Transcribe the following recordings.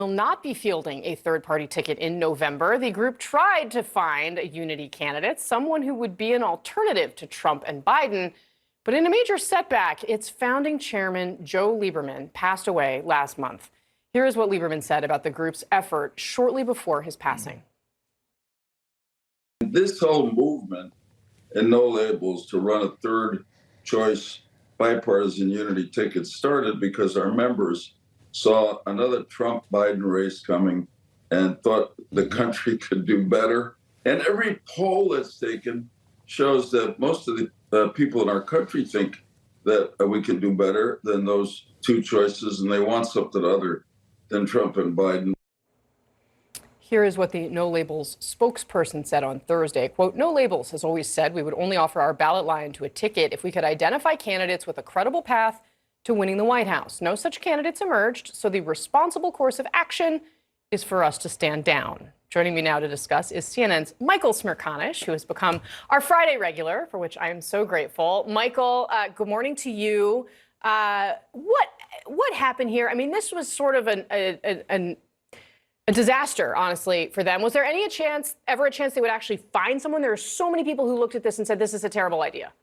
will not be fielding a third-party ticket in November. The group tried to find a unity candidate, someone who would be an alternative to Trump and Biden. But in a major setback, its founding chairman, Joe Lieberman, passed away last month. Here is what Lieberman said about the group's effort shortly before his passing. This whole movement and no labels to run a third choice bipartisan unity ticket started because our members saw another Trump-Biden race coming and thought the country could do better. And every poll that's taken shows that most of the people in our country think that we can do better than those two choices, and they want something other than Trump and Biden. Here is what the No Labels spokesperson said on Thursday. Quote, No Labels has always said we would only offer our ballot line to a ticket if we could identify candidates with a credible path to winning the White House. No such candidates emerged, so the responsible course of action is for us to stand down. Joining me now to discuss is CNN's Michael Smerconish, who has become our Friday regular, for which I am so grateful. Michael, good morning to you. What happened here? I mean, this was sort of a disaster, honestly, for them. Was there ever a chance they would actually find someone? There are so many people who looked at this and said, this is a terrible idea.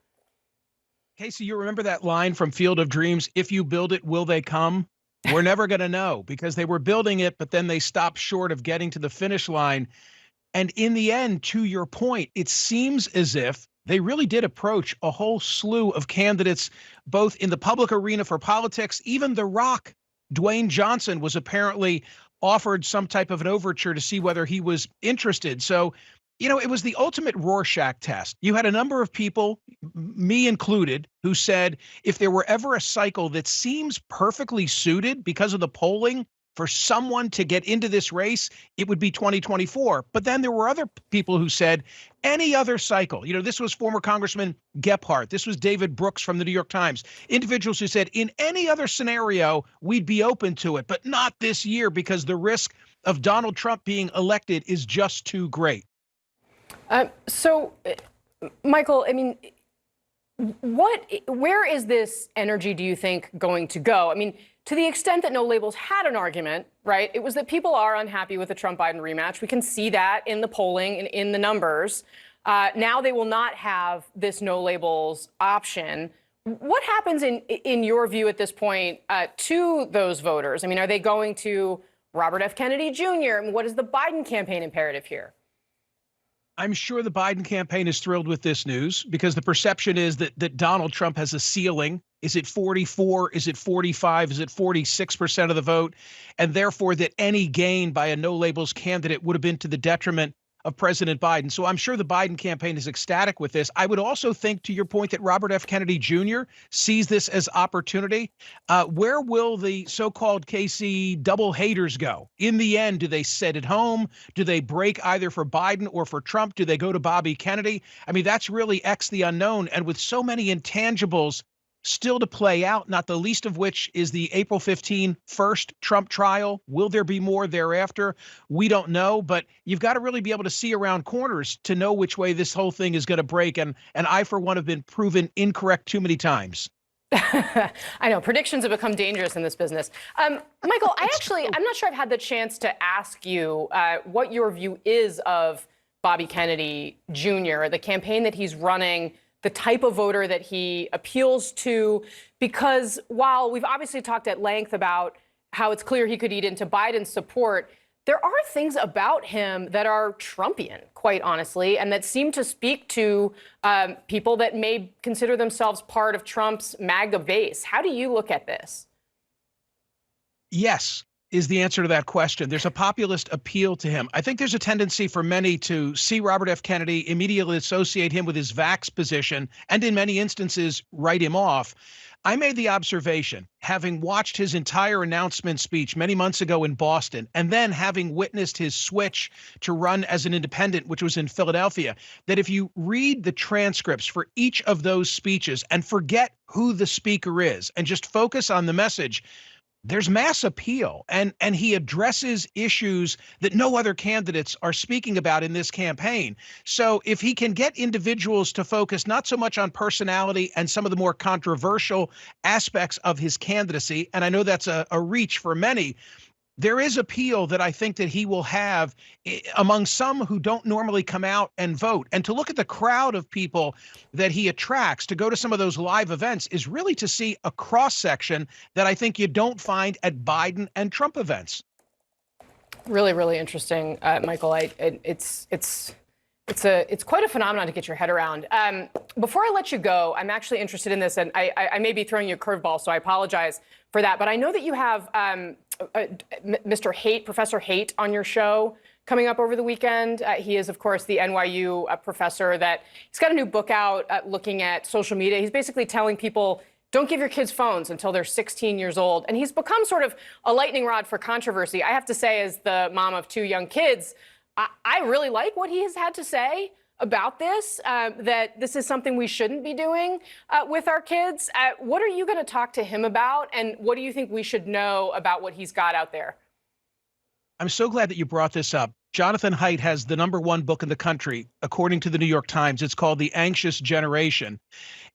Kasie, you remember that line from Field of Dreams, if you build it, will they come? We're never going to know, because they were building it, but then they stopped short of getting to the finish line. And in the end, to your point, it seems as if they really did approach a whole slew of candidates, both in the public arena for politics. Even The Rock, Dwayne Johnson, was apparently offered some type of an overture to see whether he was interested. So, you know, it was the ultimate Rorschach test. You had a number of people, me included, who said if there were ever a cycle that seems perfectly suited because of the polling for someone to get into this race, it would be 2024. But then there were other people who said any other cycle. You know, this was former Congressman Gephardt. This was David Brooks from the New York Times. Individuals who said in any other scenario, we'd be open to it, but not this year because the risk of Donald Trump being elected is just too great. So, Michael, I mean, where is this energy, do you think, going to go? I mean, to the extent that No Labels had an argument, right, it was that people are unhappy with the Trump-Biden rematch. We can see that in the polling and in the numbers. Now they will not have this No Labels option. What happens in your view at this point to those voters? I mean, are they going to Robert F. Kennedy Jr.? I mean, what is the Biden campaign imperative here? I'm sure the Biden campaign is thrilled with this news because the perception is that Donald Trump has a ceiling. Is it 44? Is it 45? Is it 46% of the vote? And therefore that any gain by a No Labels candidate would have been to the detriment of President Biden. So I'm sure the Biden campaign is ecstatic with this. I would also think, to your point, that Robert F. Kennedy Jr. sees this as opportunity. Where will the so-called Kasie double haters go? In the end, do they sit at home? Do they break either for Biden or for Trump? Do they go to Bobby Kennedy? I mean, that's really X the unknown. And with so many intangibles still to play out, not the least of which is the April 15 first Trump trial. Will there be more thereafter? We don't know, but you've got to really be able to see around corners to know which way this whole thing is going to break. And I, for one, have been proven incorrect too many times. I know predictions have become dangerous in this business. Michael, I'm not sure I've had the chance to ask you what your view is of Bobby Kennedy Jr., the campaign that he's running, the type of voter that he appeals to, because while we've obviously talked at length about how it's clear he could eat into Biden's support, there are things about him that are Trumpian, quite honestly, and that seem to speak to people that may consider themselves part of Trump's MAGA base. How do you look at this? Yes, is the answer to that question. There's a populist appeal to him. I think there's a tendency for many to see Robert F. Kennedy, immediately associate him with his vax position, and in many instances, write him off. I made the observation, having watched his entire announcement speech many months ago in Boston, and then having witnessed his switch to run as an independent, which was in Philadelphia, that if you read the transcripts for each of those speeches and forget who the speaker is and just focus on the message, there's mass appeal, and he addresses issues that no other candidates are speaking about in this campaign. So if he can get individuals to focus not so much on personality and some of the more controversial aspects of his candidacy, and I know that's a reach for many, there is appeal that I think that he will have among some who don't normally come out and vote. And to look at the crowd of people that he attracts to go to some of those live events is really to see a cross section that I think you don't find at Biden and Trump events. Really, really interesting, Michael. It's quite a phenomenon to get your head around. Before I let you go, I'm actually interested in this, and I may be throwing you a curveball, so I apologize for that. But I know that you have Mr. Haight, Professor Haight, on your show coming up over the weekend. He is, of course, the NYU professor that he's got a new book out looking at social media. He's basically telling people, don't give your kids phones until they're 16 years old. And he's become sort of a lightning rod for controversy. I have to say, as the mom of 2 young kids, I really like what he has had to say about this, that this is something we shouldn't be doing with our kids. What are you going to talk to him about? And what do you think we should know about what he's got out there? I'm so glad that you brought this up. Jonathan Haidt has the #1 book in the country, according to the New York Times. It's called The Anxious Generation.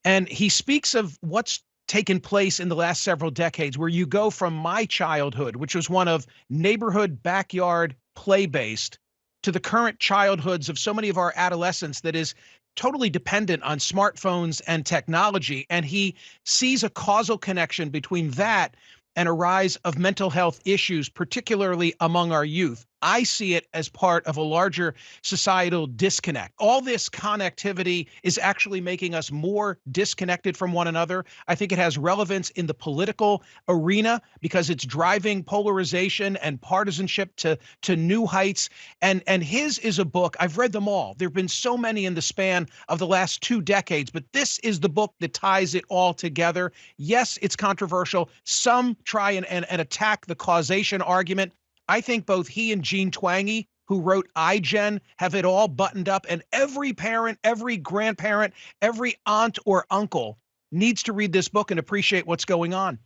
And he speaks of what's taken place in the last several decades, where you go from my childhood, which was one of neighborhood, backyard, play-based, to the current childhoods of so many of our adolescents that is totally dependent on smartphones and technology. And he sees a causal connection between that and a rise of mental health issues, particularly among our youth. I see it as part of a larger societal disconnect. All this connectivity is actually making us more disconnected from one another. I think it has relevance in the political arena because it's driving polarization and partisanship to new heights. And his is a book, I've read them all. There have been so many in the span of the last 2 decades, but this is the book that ties it all together. Yes, it's controversial. Some try and attack the causation argument. I think both he and Jean Twenge, who wrote iGen, have it all buttoned up, and every parent, every grandparent, every aunt or uncle needs to read this book and appreciate what's going on.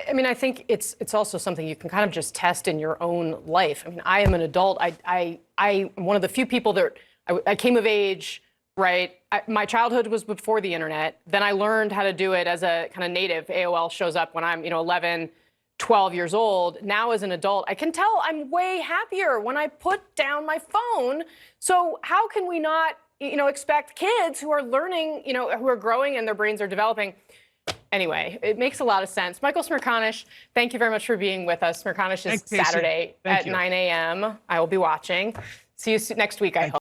I mean, I think it's also something you can kind of just test in your own life. I mean, I am an adult. I'm one of the few people that I came of age, right? My childhood was before the internet. Then I learned how to do it as a kind of native. AOL shows up when I'm, 11, 12 years old. Now as an adult, I can tell I'm way happier when I put down my phone. So how can we not, expect kids who are learning, who are growing and their brains are developing? Anyway, it makes a lot of sense. Michael Smerconish, thank you very much for being with us. Smerconish is Saturday at 9 a.m. I will be watching. See you next week, I hope.